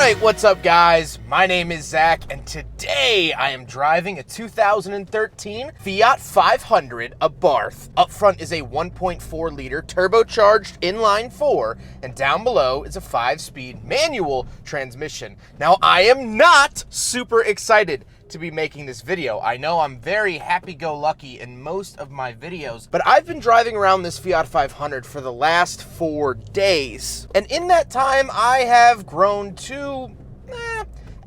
Alright, what's up guys? My name is Zach, and today I am driving a 2013 Fiat 500 Abarth. Up front is a 1.4 liter turbocharged inline 4, and down below is a 5-speed manual transmission. Now I am not super excited to be making this video. I know I'm very happy-go-lucky in most of my videos, but I've been driving around this Fiat 500 for the last 4 days. And in that time, I have grown to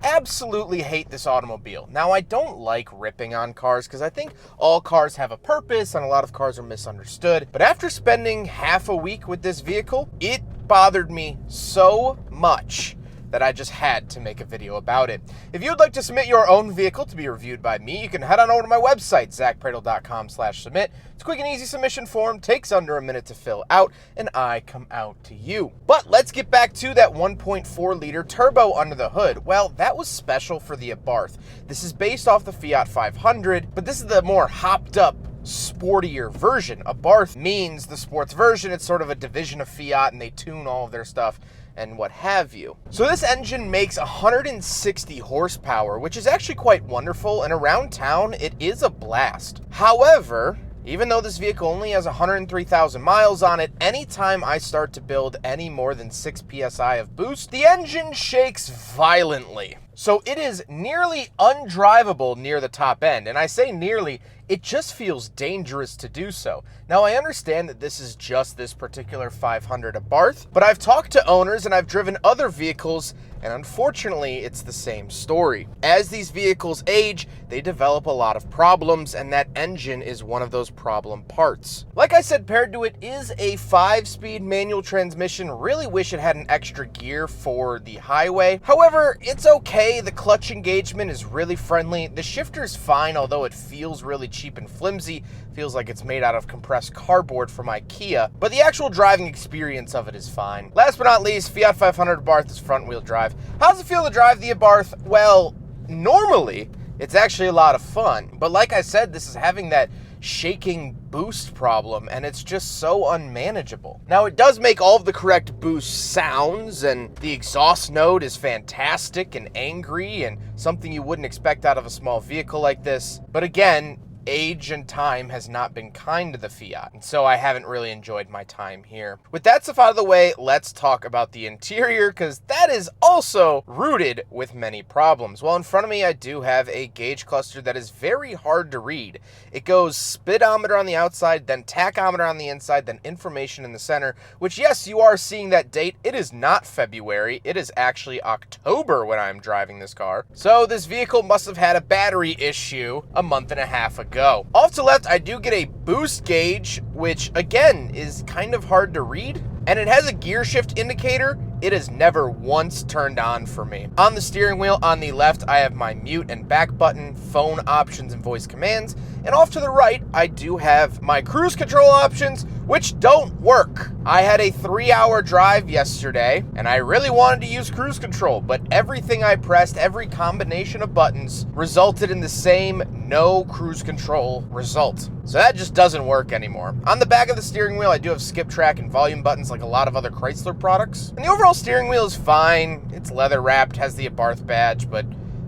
absolutely hate this automobile. Now, I don't like ripping on cars because I think all cars have a purpose and a lot of cars are misunderstood. But after spending half a week with this vehicle, it bothered me so much that I just had to make a video about it. If you'd like to submit your own vehicle to be reviewed by me, you can head on over to my website, zackpradel.com/submit. It's a quick and easy submission form, takes under a minute to fill out, and I come out to you. But let's get back to that 1.4 liter turbo under the hood. Well, that was special for the Abarth. This is based off the Fiat 500, but this is the more hopped up, sportier version. Abarth means the sports version. It's sort of a division of Fiat, and they tune all of their stuff and what have you. So this engine makes 160 horsepower, which is actually quite wonderful, and around town it is a blast. However, even though this vehicle only has 103,000 miles on it, anytime I start to build any more than 6 psi of boost, the engine shakes violently. So it is nearly undrivable near the top end, and I say nearly, it just feels dangerous to do so. Now, I understand that this is just this particular 500 Abarth, but I've talked to owners and I've driven other vehicles, and unfortunately, it's the same story. As these vehicles age, they develop a lot of problems, and that engine is one of those problem parts. Like I said, paired to it is a 5-speed manual transmission. Really wish it had an extra gear for the highway. However, it's okay. The clutch engagement is really friendly. The shifter's fine, although it feels really cheap and flimsy. Feels like it's made out of compressed cardboard from IKEA, but the actual driving experience of it is fine. Last but not least, Fiat 500 Abarth is front-wheel drive. How does it feel to drive the Abarth? Well, normally, it's actually a lot of fun, but like I said, this is having that shaking boost problem, and it's just so unmanageable. Now, it does make all of the correct boost sounds, and the exhaust note is fantastic and angry and something you wouldn't expect out of a small vehicle like this. But again, age and time has not been kind to the Fiat, and so I haven't really enjoyed my time here. With that stuff out of the way, let's talk about the interior, because that is also rooted with many problems. Well, in front of me, I do have a gauge cluster that is very hard to read. It goes speedometer on the outside, then tachometer on the inside, then information in the center, which, yes, you are seeing that date. It is not February. It is actually October when I'm driving this car. So this vehicle must have had a battery issue a month and a half ago. Off to the left, I do get a boost gauge, which again is kind of hard to read, and it has a gear shift indicator. It is never once turned on for me. On the steering wheel on the left, I have my mute and back button, phone options, and voice commands. And off to the right, I do have my cruise control options, which don't work. I had a 3-hour drive yesterday, and I really wanted to use cruise control, but everything I pressed, every combination of buttons, resulted in the same no cruise control result. So that just doesn't work anymore. On the back of the steering wheel, I do have skip track and volume buttons like a lot of other Chrysler products. And the overall steering wheel is fine. It's leather wrapped, has the Abarth badge, but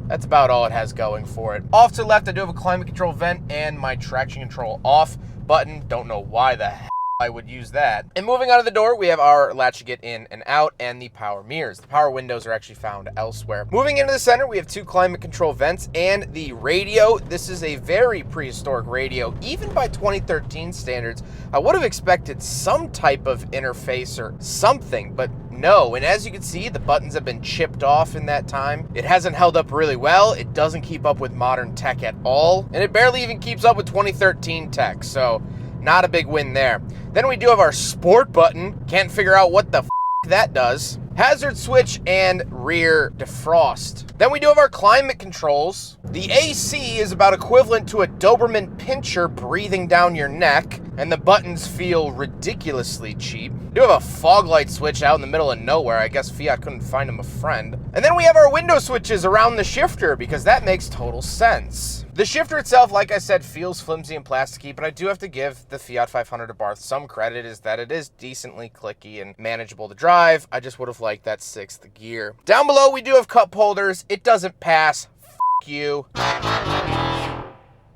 that's about all it has going for it. Off to the left, I do have a climate control vent and my traction control off button. Don't know why the hell I would use that. And moving out of the door, we have our latch to get in and out and the power mirrors. The power windows are actually found elsewhere. Moving into the center, we have 2 climate control vents and the radio. This is a very prehistoric radio. Even by 2013 standards, I would have expected some type of interface or something, but no. And as you can see, the buttons have been chipped off in that time. It hasn't held up really well. It doesn't keep up with modern tech at all, and it barely even keeps up with 2013 tech, so not a big win there. Then we do have our sport button. Can't figure out what the f that does. Hazard switch and rear defrost. Then we do have our climate controls. The AC is about equivalent to a Doberman pinscher breathing down your neck. and the buttons feel ridiculously cheap. We do have a fog light switch out in the middle of nowhere. I guess Fiat couldn't find him a friend. And then we have our window switches around the shifter because that makes total sense. The shifter itself, like I said, feels flimsy and plasticky, but I do have to give the Fiat 500 Abarth some credit, is that it is decently clicky and manageable to drive. I just would have liked that 6th gear. Down below, we do have cup holders. It doesn't pass. F you.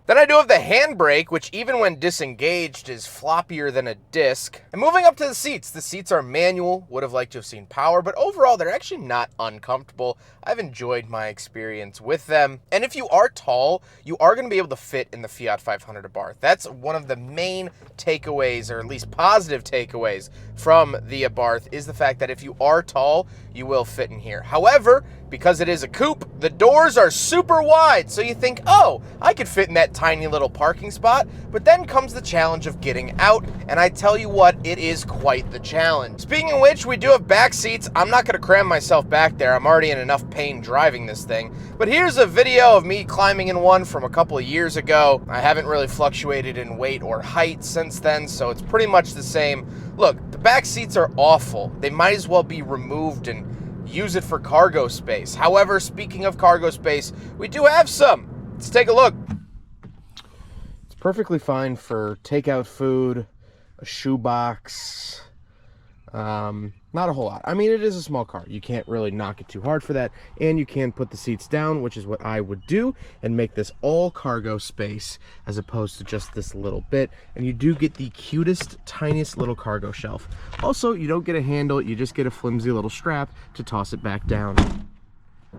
Then I do have the handbrake, which even when disengaged is floppier than a disc. And moving up to the seats are manual, would have liked to have seen power, but overall they're actually not uncomfortable. I've enjoyed my experience with them. And if you are tall, you are going to be able to fit in the Fiat 500 Abarth. That's one of the main takeaways, or at least positive takeaways from the Abarth, is the fact that if you are tall, you will fit in here. However, because it is a coupe, the doors are super wide, so you think, oh, I could fit in that tiny little parking spot, but then comes the challenge of getting out, and I tell you what, it is quite the challenge. Speaking of which, we do have back seats. I'm not going to cram myself back there. I'm already in enough pain driving this thing, but here's a video of me climbing in one from a couple of years ago. I haven't really fluctuated in weight or height since then, so it's pretty much the same. Look, the back seats are awful. They might as well be removed and use it for cargo space. However, speaking of cargo space, we do have some. Let's take a look. It's perfectly fine for takeout food, a shoebox, not a whole lot. I mean, it is a small car. You can't really knock it too hard for that, and you can put the seats down, which is what I would do, and make this all cargo space as opposed to just this little bit. And you do get the cutest, tiniest little cargo shelf. Also, you don't get a handle, you just get a flimsy little strap to toss it back down.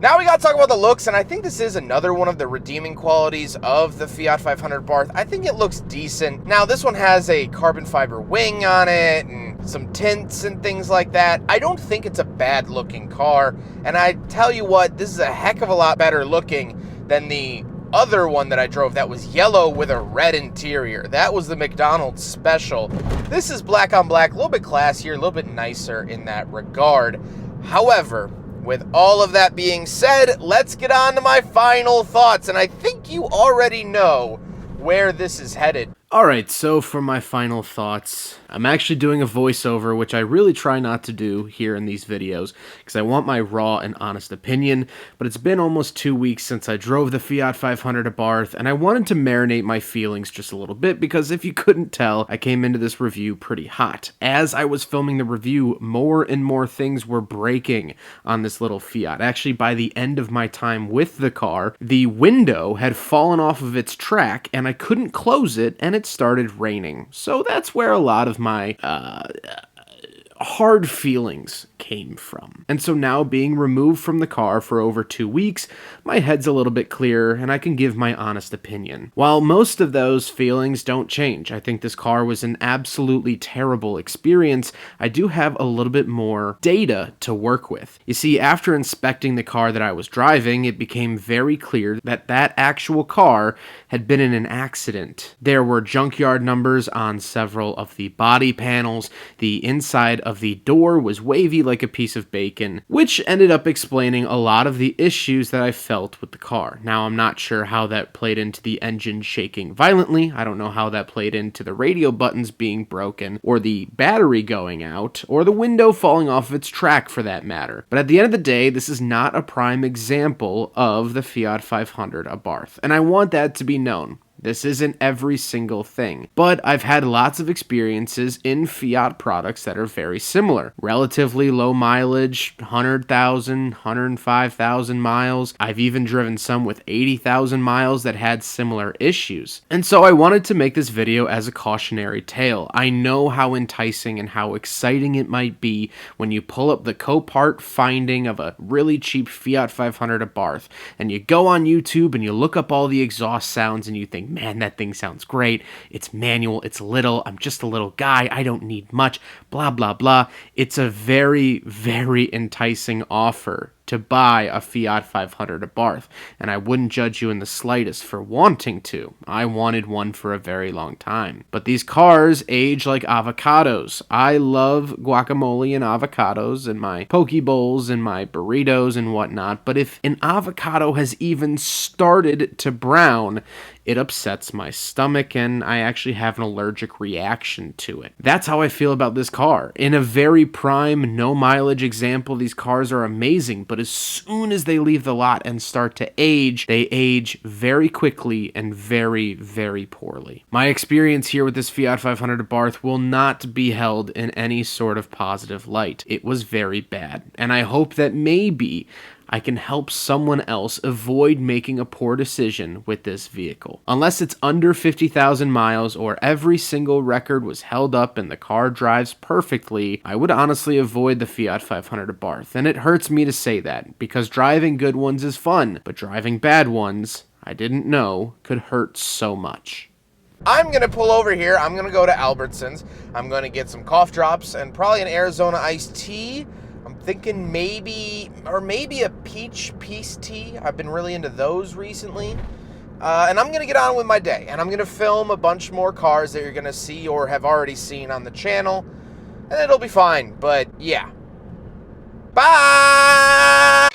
Now we gotta talk about the looks, and I think this is another one of the redeeming qualities of the Fiat 500 Abarth. I think it looks decent. Now, this one has a carbon fiber wing on it, and some tints and things like that. I don't think it's a bad looking car, and I tell you what, this is a heck of a lot better looking than the other one that I drove that was yellow with a red interior. That was the McDonald's special. This is black on black, a little bit classier, a little bit nicer in that regard. However, with all of that being said, let's get on to my final thoughts, and I think you already know where this is headed. Alright, so for my final thoughts, I'm actually doing a voiceover, which I really try not to do here in these videos, because I want my raw and honest opinion, but it's been almost 2 weeks since I drove the Fiat 500 Abarth, and I wanted to marinate my feelings just a little bit, because if you couldn't tell, I came into this review pretty hot. As I was filming the review, more and more things were breaking on this little Fiat. Actually, by the end of my time with the car, the window had fallen off of its track, and I couldn't close it, and it started raining. So that's where a lot of my hard feelings came from. And so now, being removed from the car for over 2 weeks, my head's a little bit clearer and I can give my honest opinion. While most of those feelings don't change, I think this car was an absolutely terrible experience, I do have a little bit more data to work with. You see, after inspecting the car that I was driving, it became very clear that that actual car had been in an accident. There were junkyard numbers on several of the body panels, the inside of the door was wavy like a piece of bacon, which ended up explaining a lot of the issues that I felt with the car. Now, I'm not sure how that played into the engine shaking violently. I don't know how that played into the radio buttons being broken, or the battery going out, or the window falling off of its track for that matter. But at the end of the day, this is not a prime example of the Fiat 500 Abarth, and I want that to be known. This isn't every single thing, but I've had lots of experiences in Fiat products that are very similar. Relatively low mileage, 100,000, 105,000 miles. I've even driven some with 80,000 miles that had similar issues. And so I wanted to make this video as a cautionary tale. I know how enticing and how exciting it might be when you pull up the Copart finding of a really cheap Fiat 500 Abarth, and you go on YouTube and you look up all the exhaust sounds and you think, man, that thing sounds great. It's manual, it's little, I'm just a little guy, I don't need much, blah, blah, blah. It's a very, very enticing offer to buy a Fiat 500 Abarth, and I wouldn't judge you in the slightest for wanting to. I wanted one for a very long time. But these cars age like avocados. I love guacamole and avocados and my poke bowls and my burritos and whatnot, but if an avocado has even started to brown, it upsets my stomach and I actually have an allergic reaction to it. That's how I feel about this car. In a very prime, no mileage example, these cars are amazing, but as soon as they leave the lot and start to age, they age very quickly and very, very poorly. My experience here with this Fiat 500 Abarth will not be held in any sort of positive light. It was very bad, and I hope that maybe I can help someone else avoid making a poor decision with this vehicle. Unless it's under 50,000 miles or every single record was held up and the car drives perfectly, I would honestly avoid the Fiat 500 Abarth. And it hurts me to say that, because driving good ones is fun, but driving bad ones, I didn't know, could hurt so much. I'm going to pull over here. I'm going to go to Albertsons. I'm going to get some cough drops and probably an Arizona iced tea. I'm thinking maybe a peach tea. I've been really into those recently. And I'm going to get on with my day. And I'm going to film a bunch more cars that you're going to see or have already seen on the channel. And it'll be fine. But yeah. Bye!